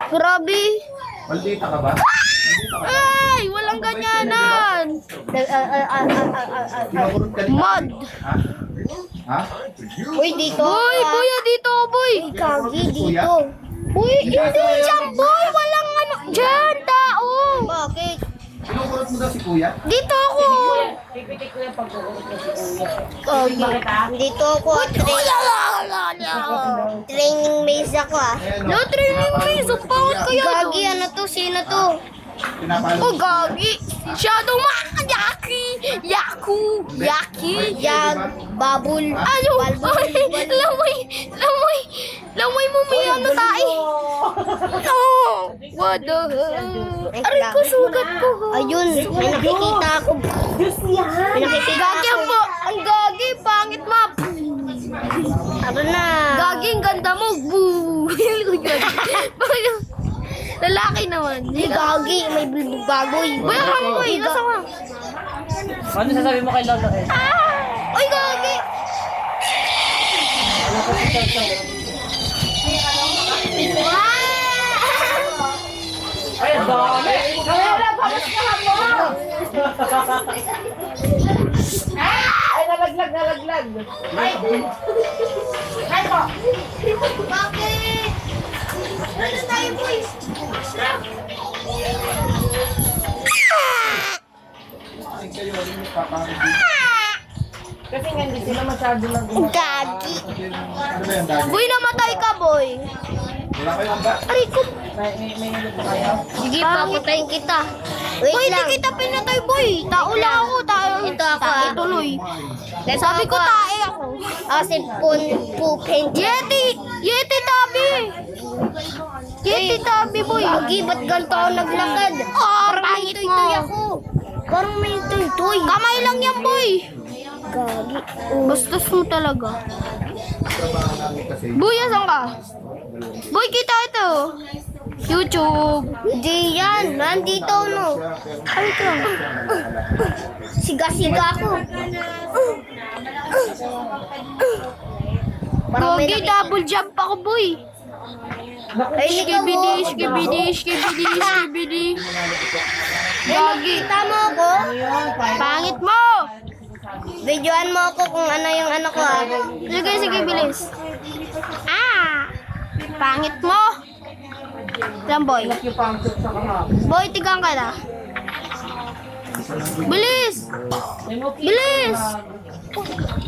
Grabe. Maldita ka ba? Ay, walang ganyanan. Kinukurot ka rin. Mod. Ha? Ha? Uy, dito. Boy, boy, dito, boy. Kagi, dito. Uy, hindi dyan, boy. Walang ano. Dyan, tao. Bakit? Kinukurot mo daw si kuya? Dito ako. Kagi. Dito ako. Training maze ako ah. Ayan, No training me. So, pangit kaya Gagi, ano to? Sino to? pinapalo. Oh, gagi. Shadow man. Yaki. Yaku. Yaki. Yag, babul. Ano? Ay, Lamoy mo may ano tayo. No. What the hell? Aray ko, sugat ko. Ayun, may nakikita ako. May nakikita Gagi ako. po. Ang gagi. Pangit map. Tara na. Gagi, ang ganda mo. Boo. Lalaki naman. Hey, Gagi, may bagoy. Wala ka mo eh. Nasa ka? Ano sasabi mo kay Lolo eh? Ay, gagi. Ay, ang dami! Ay, nalaglag! Bakit? Ano tayo, boys? Ay, kayo, ano yung papangit? Kasi nga hindi sila masyado lang Gagi. Ano ba yan, dami? Boy, namatay ka, boy. Wala kayong ba? Aray ko. may nilog pa kayo. Sige, papatayin kita. Wait Boy, lang. hindi kita pinatay, boy. Tao lang ako. Tao. Ito ako, Tae ah. tuloy. Ito Sabi ko, ako, ah. tae ako. Kasi pupen. Yeti tabi. Yeti tabi, boy. Gagi, ba't ganito ako naglakad? Oh, Parang may pangit mo. tuy-tuy ako. Parang may tuy-tuy. Kamay lang yan, boy. Gagi. Bastos mo talaga. Trabaho namin kasi. Boy, asan ka? Boy, kita ito. YouTube. Hindi yan. Nandito, no. Ano ito? Siga-siga ako. Parang may Gogi, double jump ako, boy. Ay, ikaw mo. Skibidi. Gogi. Tama ako. Pangit mo. Videoan mo ako kung ano yung ano ko ah. Sige, bilis. Pangit mo. Yan, boy. Yung pangkot sa kahap. Boy, tigang ka na. Bilis. Bilis.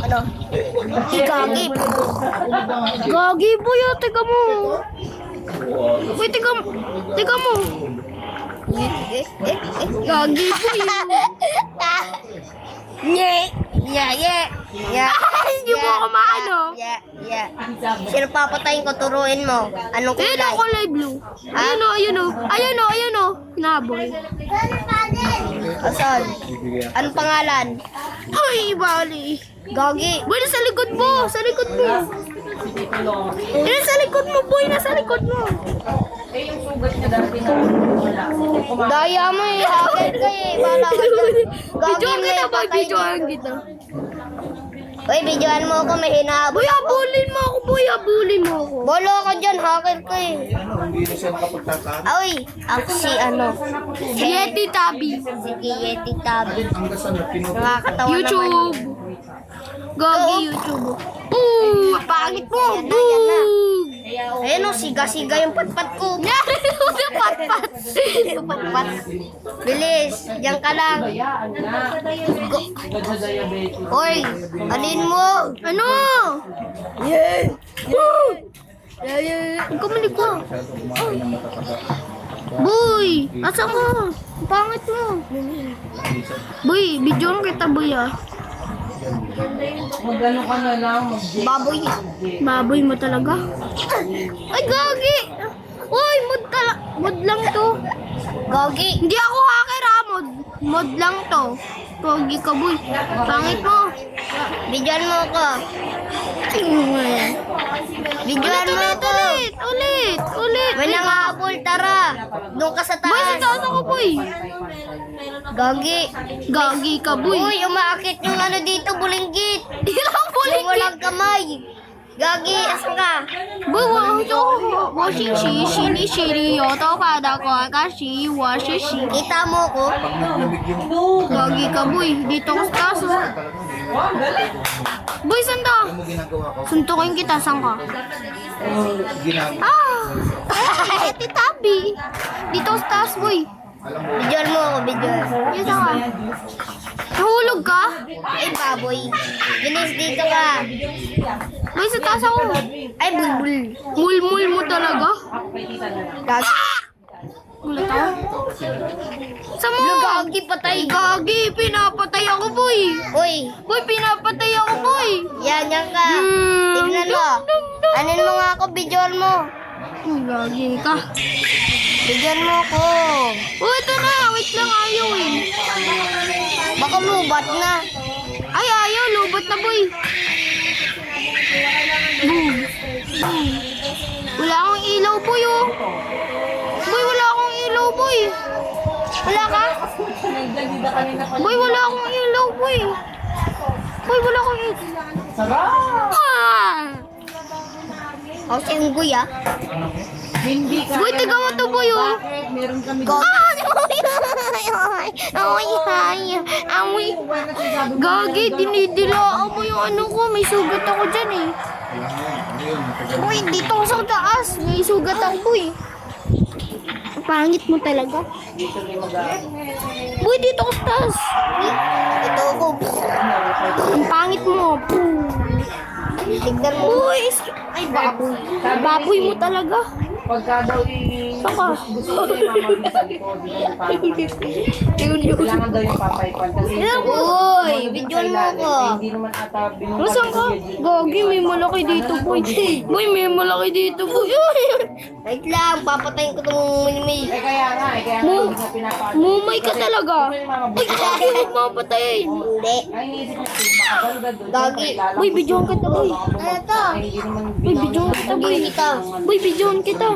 Ano? Gagi. Gagi, boy. Tiga mo. Boy, tiga mo. Gagi, boy. Nye. Yeah. Hindi mo ako maano. Yeah. Sino papatayin ko? Turuin mo. Anong Ayun kulay? o, kulay blue. Ayun o. Hinaboy. Asan? Anong pangalan? Ay, bali. Gagi. Boy, nasa likod mo. Sa likod mo. Nasa likod mo, boy. Nasa likod mo. Eh, yung sugat niya dati na wala. Daya mo eh. Hacker ka eh. Bala ka dyan. Videoan kita, boy. patay Videoan dito. kita. Uy, videoan mo ako. May hinahabol. Boy, abulin mo ako, boy. Abulin mo ako. Bolo ka dyan. Hacker ka eh. Ano, hindi na siya nakapagtataan. Uy, ako si ano. Yeti Tabi. Sige, Yeti Tabi. Ang gasan na pinuto. Nakakatawa naman. YouTube. Gogi YouTube. Ooh, pangit mo. Yan na. Boom. Ayun o, siga-siga yung patpat ko. Patpat. Patpat. Bilis, diyan ka lang. Bayaan na. Nagda-diabetes. Oy, alin mo? Ano? Huwag ka malikot. Masyado kumakain ng matataba. Boy, asa ka? Pangit mo. Boy, videoan kita, boy, ah. Mag-ano ka na lang, Baboy. Baboy mo talaga. Ay, gagi. Uy, mod lang to. Gagi. Hindi ako hacker, ah. Mod lang to. Pogi ka, boy. Pangit mo. Videoan mo ako. Videoan mo ako. Ulit. May nangahabol, tara. Doon ka sa Boy, sa taas. taas ako, boy. Gagi. Gagi ka, boy. Uy, umaakit yung ano dito, bulinggit. Ilang Yung walang kamay. Gagi, asan ka? Boy, watch 星期shini shiri yoto pada ko kashi washishi. Kita mo ko? Pag naglamig yung Gagi ka, boy. Dito ko sa taas. Oh. Wow, galing. Boy, sanda? ano mo ginagawa ko? Suntukin kita, saan ka? Ginagawa. Ah! Titabi. Dito ko sa taas, boy. Alam mo, Bidyon mo ako, bidyon. Yes, saan ka? Nahulog ka? Ay, baboy. Bilis dito ka. Boy, sa taas ako. Ay, bulbul. Mulmul mo talaga? Ako kay tita na lang. Gagi. Gulat ako. Saan mo? Gagi, patay. Gagi, pinapatay ako, boy. Uy, Boy, pinapatay ako, boy. yan ka. Tignan mo. Anin mo nga ako, bidyon mo. Uy, gagi ka. Bidyon mo ko. Oh, ito na. Wait lang, ayaw eh. Baka lubat na. Ay, ayaw. Lubot na, boy. Boom. Boom. Wala akong ilaw, boy, oh. Boy, wala akong ilaw, boy. Wala ka? Nagdalida kanina pa. Boy, wala akong ilaw, boy. Boy, wala akong ilaw. Sarap! Ah! Ako si Unggoy, ah. Hindi ka. Boy, tiga mo to, boy, oh. Bakit? Meron kami Ah! Amoy. Gagi, dinidilaan mo yung ano ko. May sugat ako dyan, eh. alam mo, ano yun, matagal. Boy, dito ako sa taas. May sugat ako, boy. Ang pangit mo talaga. Boy, dito ako sa taas. Ito ako. Ang pangit mo. Tignan mo. Boy, ay baboy. Baboy mo talaga. Pagka daw Saka. gusto niya mamabilis sa likod, hindi mo papaypan. Kailangan daw yung papaypan. Kasi Uy, bidyon mo ko. hindi naman ata binungkat. Nasaan ka? Gagi, may malaki dito, boy. Boy, may malaki dito, boy. Wait lang, papatayin ko itong minimay. Kaya nga, hindi mo pinapaypan. Mumay ka talaga. Ay, gagi, huwag mapatayin. Hindi. Ay, iniisip mo, makabalugad doon. Gagi. Boy, bidyohan kita, boy. Ano to? Ay, hindi naman Boy, bidyohan kita, boy. Boy, bidyohan kita.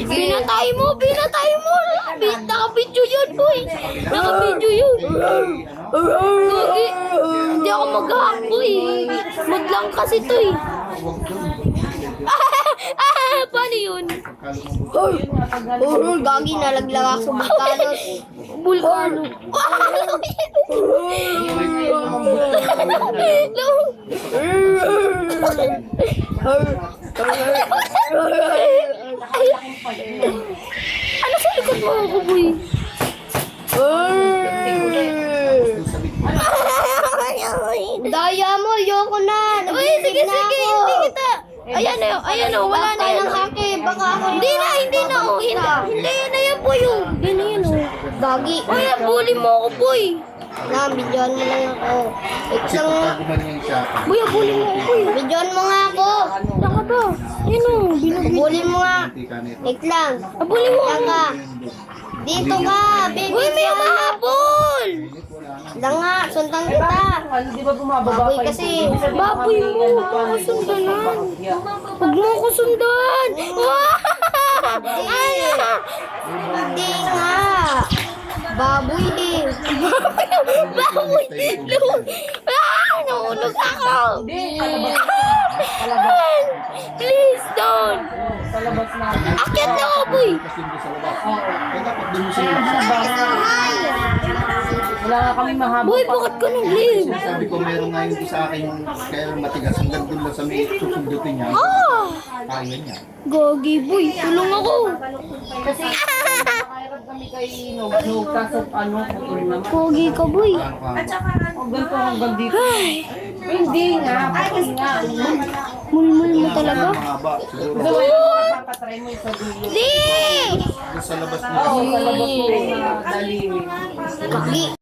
Pinatay mo. Naka-video yun, boy. Naka-video yun. Gagi, hindi ako mag-hack, boy. Madlang kasi to, eh. Paano yun? Gagi, nalaglag ako sa bulkanos. Bulkano. Ano sa likod mo ako, boy? Daya mo, yoko na. Uy, sige, hindi kita. Ayan o, wala na yan. Baka ako. Hindi na, oh. Hindi na yan, boy, oh. Hindi na yan, oh. Gagi. Ay, bully mo ako, boy. Na, bidyon mo lang ako. Kasi pagka gumanyan siya, Boy, bully mo ako, boy. Bidyon mo nga ako. Saan ka ba? Yan o, binabili. Bulin mo nga. hindi ka nito. Wait lang. Bully mo Yan ako. ka. Dito ka, baby. Uy, may umahabol. Lang nga, sundan kita. Ano, di ba bumababa Baboy pa yung kasi. tubig? Sabi ko, Baboy mo, kami, ano, huwag mo paano sundanan. Yeah. Huwag mo ako sundan. Ay, Hindi nga. Baboy eh. baboy. Nahulog ako. Please don't. Sa labas na. Akyat na ako, boy. Kasi hindi sa labas. Kaya dapat doon mo sila. Wala nga kami mahaba. Boy, bakit ka nag-leave? Sabi ko meron nga yung sa akin kaya matigas hanggang doon lang sa may susundutin niya. Ah! Kaya niya. Gagi, boy. Tulong ako. Kasi nakahirap kami kay Nog. Kaso ano, putol naman. Pogi ka, boy. Ano ka? O ganito hanggang dito. Hindi nga, putol nga. Mulmul mo talaga. Mahaba siguro. Gusto mo yung papatry mo yung sa dulo. Di! Doon sa labas mo. Oo, sa labas mo na daliri. Gagi.